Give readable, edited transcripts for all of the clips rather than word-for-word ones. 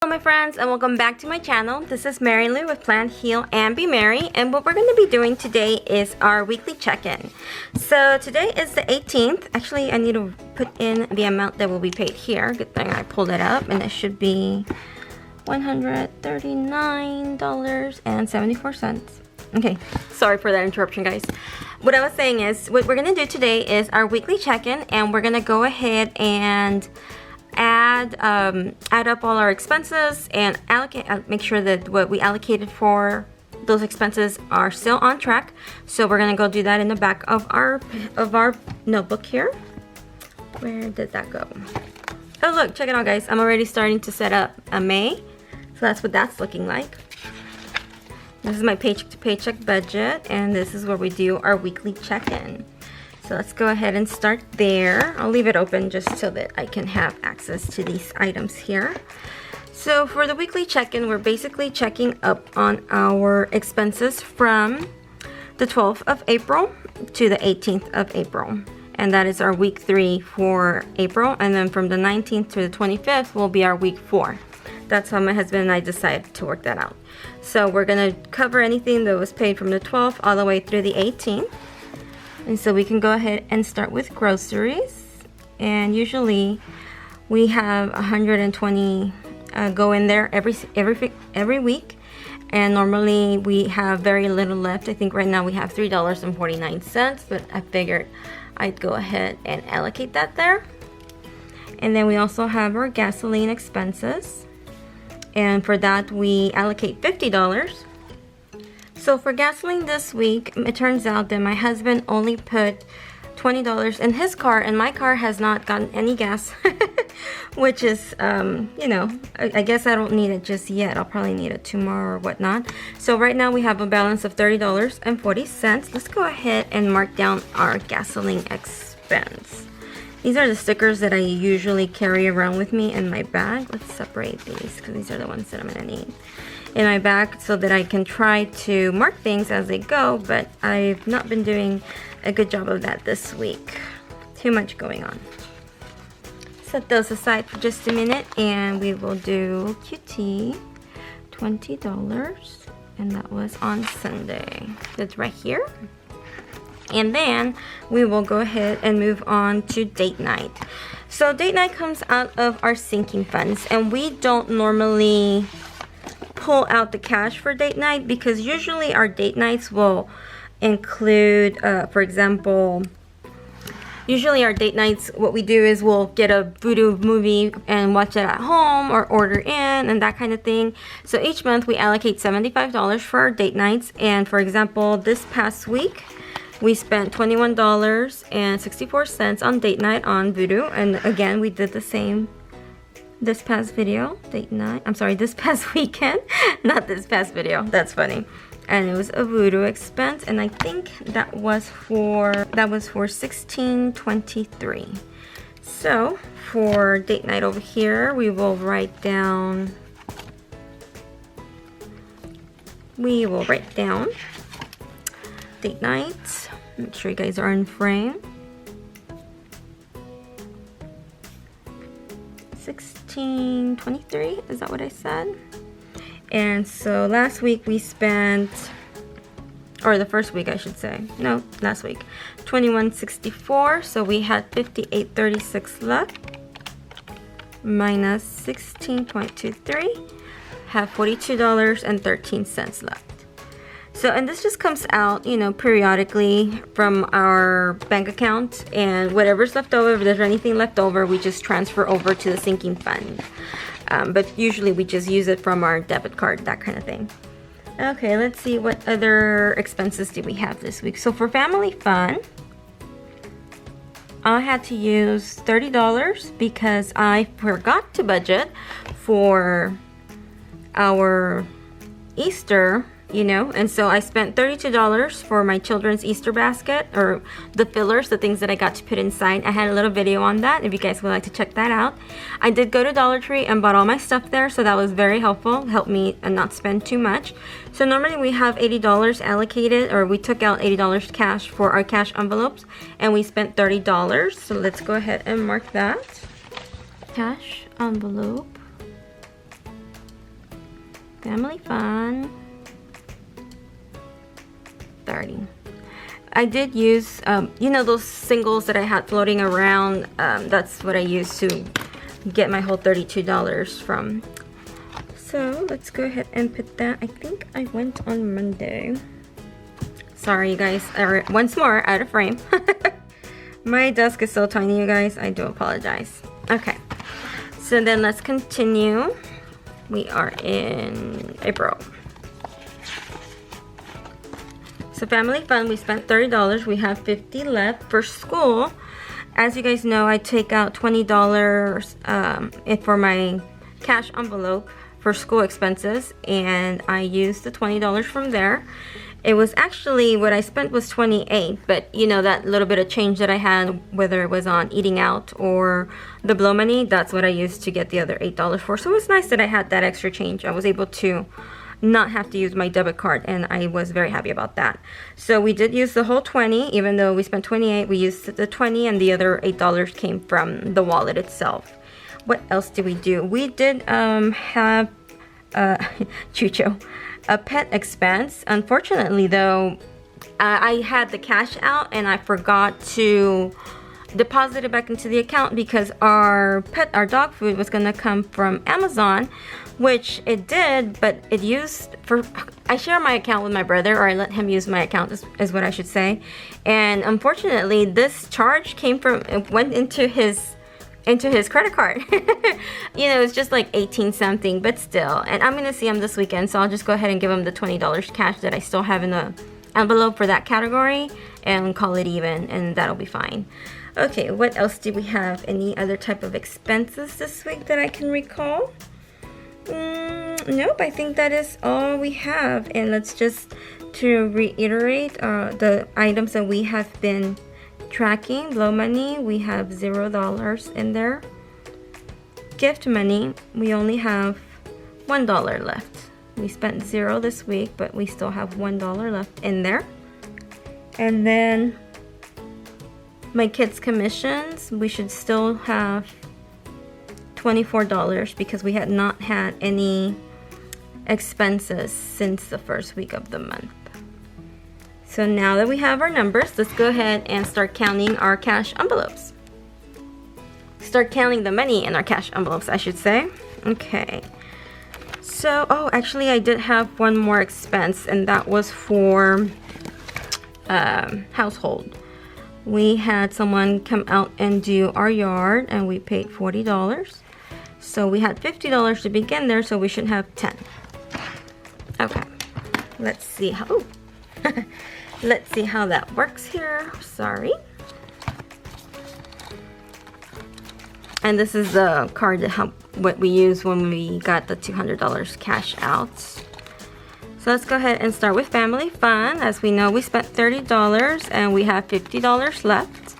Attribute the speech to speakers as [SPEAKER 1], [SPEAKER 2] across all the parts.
[SPEAKER 1] Hello my friends, and welcome back to my channel. This is Mary Lou with Plan, Heal, and Be Merry, and what we're going to be doing today is our weekly check-in. So today is the 18th. Actually, I need to put in the amount that will be paid here. Good thing I pulled it up, and it should be $139.74. Okay, sorry for that interruption, guys. What I was saying is, what we're going to do today is our weekly check-in, and we're going to go ahead and add up all our expenses and make sure that what we allocated for those expenses are still on track. So we're gonna go do that in the back of our notebook here. Where did that go? Oh look, check it out guys, I'm already starting to set up a May, so that's what that's looking like. This is my paycheck to paycheck budget, and this is where we do our weekly check-in. So let's go ahead and start there. I'll leave it open just so that I can have access to these items here. So for the weekly check-in, we're basically checking up on our expenses from the 12th of April to the 18th of April. And that is our week 3 for April. And then from the 19th to the 25th will be our week 4. That's how my husband and I decided to work that out. So we're gonna cover anything that was paid from the 12th all the way through the 18th. And so we can go ahead and start with groceries, and usually we have 120 go in there every week, and normally we have very little left. I think right now we have $3.49, but I figured I'd go ahead and allocate that there. And then we also have our gasoline expenses, and for that we allocate $50. So for gasoline this week, it turns out that my husband only put $20 in his car, and my car has not gotten any gas, which is, you know, I guess I don't need it just yet. I'll probably need it tomorrow or whatnot. So right now we have a balance of $30.40. Let's go ahead and mark down our gasoline expense. These are the stickers that I usually carry around with me in my bag. Let's separate these because these are the ones that I'm gonna need in my bag so that I can try to mark things as they go, but I've not been doing a good job of that this week. Too much going on. Set those aside for just a minute, and we will do QT, $20, and that was on Sunday. That's right here. And then we will go ahead and move on to date night. So date night comes out of our sinking funds, and we don't normally pull out the cash for date night because usually our date nights will include, for example, usually our date nights, what we do is we'll get a Vudu movie and watch it at home or order in and that kind of thing. So each month we allocate $75 for our date nights, and for example, this past week we spent $21.64 on date night on Vudu, and again we did the same this past video, this past weekend, not this past video, that's funny. And it was a Vudu expense, and I think that was for $16.23. So for date night over here, we will write down date night. Make sure you guys are in frame. $16.23, is that what I said? And so last week we spent, or the first week I should say, no, last week, $21.64, so we had $58.36 left, minus $16.23, have $42.13 left. So, and this just comes out, you know, periodically from our bank account, and whatever's left over, if there's anything left over, we just transfer over to the sinking fund. But usually we just use it from our debit card, that kind of thing. Okay, let's see what other expenses do we have this week. So for family fun, I had to use $30 because I forgot to budget for our Easter, you know, and so I spent $32 for my children's Easter basket, or the fillers, the things that I got to put inside. I had a little video on that if you guys would like to check that out. I did go to Dollar Tree and bought all my stuff there, so that was very helpful, helped me not spend too much. So normally we have $80 allocated, or we took out $80 cash for our cash envelopes, and we spent $30. So let's go ahead and mark that. Cash envelope Family Fun, 30. I did use, you know, those singles that I had floating around. That's what I used to get my whole $32 from. So let's go ahead and put that. I think I went on Monday. Sorry, you guys. Once more, out of frame. My desk is so tiny, you guys. I do apologize. Okay. So then let's continue. We are in April. So Family Fun, we spent $30. We have $50 left for school. As you guys know, I take out $20 for my cash envelope for school expenses, and I used the $20 from there. It was actually, what I spent was $28, but you know, that little bit of change that I had, whether it was on eating out or the blow money, that's what I used to get the other $8 for. So it was nice that I had that extra change. I was able to not have to use my debit card, and I was very happy about that. So we did use the whole 20, even though we spent 28, we used the 20, and the other $8 came from the wallet itself. What else did we do? We did have Chucho, a pet expense. Unfortunately though, I had the cash out and I forgot to deposit it back into the account because our dog food was gonna come from Amazon, which it did, but it used for, I share my account with my brother, or I let him use my account is what I should say. And unfortunately, this charge it went into his credit card. You know, it's just like 18 something, but still. And I'm gonna see him this weekend, so I'll just go ahead and give him the $20 cash that I still have in the envelope for that category and call it even, and that'll be fine. Okay, what else do we have? Any other type of expenses this week that I can recall? Nope, I think that is all we have. And let's just to reiterate the items that we have been tracking. Blow money, we have $0 in there. Gift money, we only have $1 left. We spent $0 this week, but we still have $1 left in there. And then my kids' commissions, we should still have $24 because we had not had any expenses since the first week of the month. So now that we have our numbers, let's go ahead and start counting our cash envelopes. Start counting the money in our cash envelopes, I should say. Okay. So, oh, actually I did have one more expense, and that was for household. We had someone come out and do our yard, and we paid $40. So we had $50 to begin there, so we should have 10. Okay. Let's see how let's see how that works here. Sorry. And this is the card that what we used when we got the $200 cash out. So let's go ahead and start with Family Fun. As we know, we spent $30 and we have $50 left.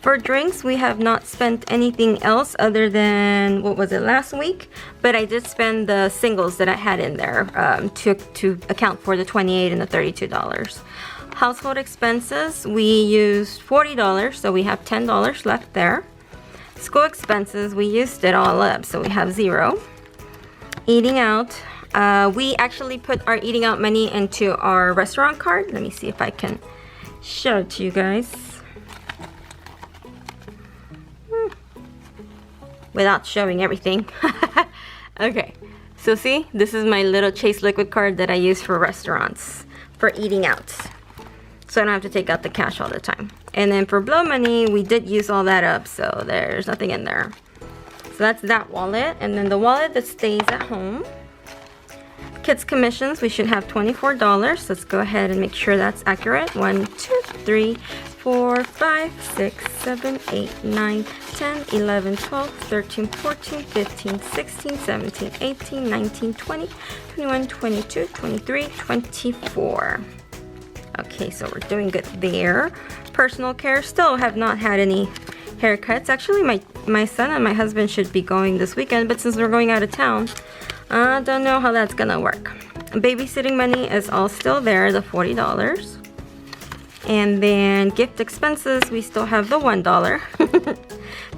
[SPEAKER 1] For drinks, we have not spent anything else other than, what was it, last week? But I did spend the singles that I had in there to account for the $28 and the $32. Household expenses, we used $40, so we have $10 left there. School expenses, we used it all up, so we have $0. Eating out, we actually put our eating out money into our restaurant card. Let me see if I can show it to you guys. Without showing everything. Okay, so see, this is my little Chase Liquid card that I use for restaurants, for eating out. So I don't have to take out the cash all the time. And then for blow money, we did use all that up, so there's nothing in there. So that's that wallet. And then the wallet that stays at home. Kids commissions, we should have $24. Let's go ahead and make sure that's accurate. 1, 2, 3, 4, 5, 6, 7, 8, 9, 10, 11, 12, 13, 14, 15, 16, 17, 18, 19, 20, 21, 22, 23, 24. Okay, so we're doing good there. Personal care, still have not had any haircuts. Actually, my son and my husband should be going this weekend, but since we're going out of town, I don't know how that's gonna work. Babysitting money is all still there, the $40. And then gift expenses, we still have the $1.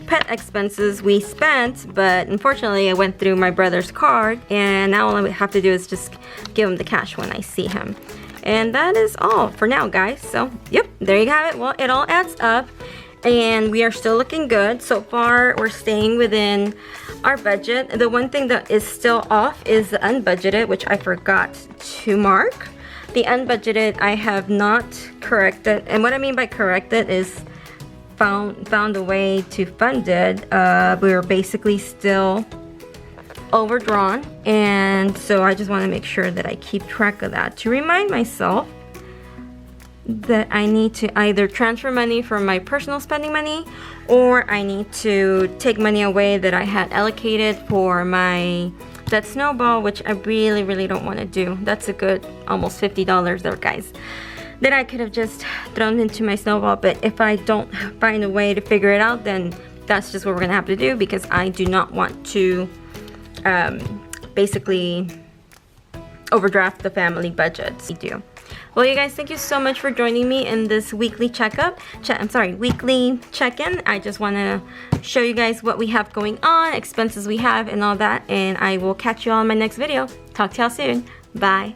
[SPEAKER 1] pet expenses we spent, but unfortunately I went through my brother's card, and now all I have to do is just give him the cash when I see him. And that is all for now, guys. So yep, there you have it. Well, it all adds up, and we are still looking good. So far we're staying within our budget. The one thing that is still off is the unbudgeted, which I forgot to mark. The unbudgeted I have not corrected, and what I mean by corrected is found a way to fund it. We were basically still overdrawn, and so I just want to make sure that I keep track of that to remind myself that I need to either transfer money from my personal spending money, or I need to take money away that I had allocated for that snowball, which I really don't want to do. That's a good almost $50 there, guys, that I could have just thrown into my snowball. But if I don't find a way to figure it out, then that's just what we're gonna have to do, because I do not want to basically overdraft the family budgets. We do. Well, you guys, thank you so much for joining me in this weekly weekly check-in. I just want to show you guys what we have going on, expenses we have, and all that, and I will catch you all in my next video. Talk to y'all soon. Bye.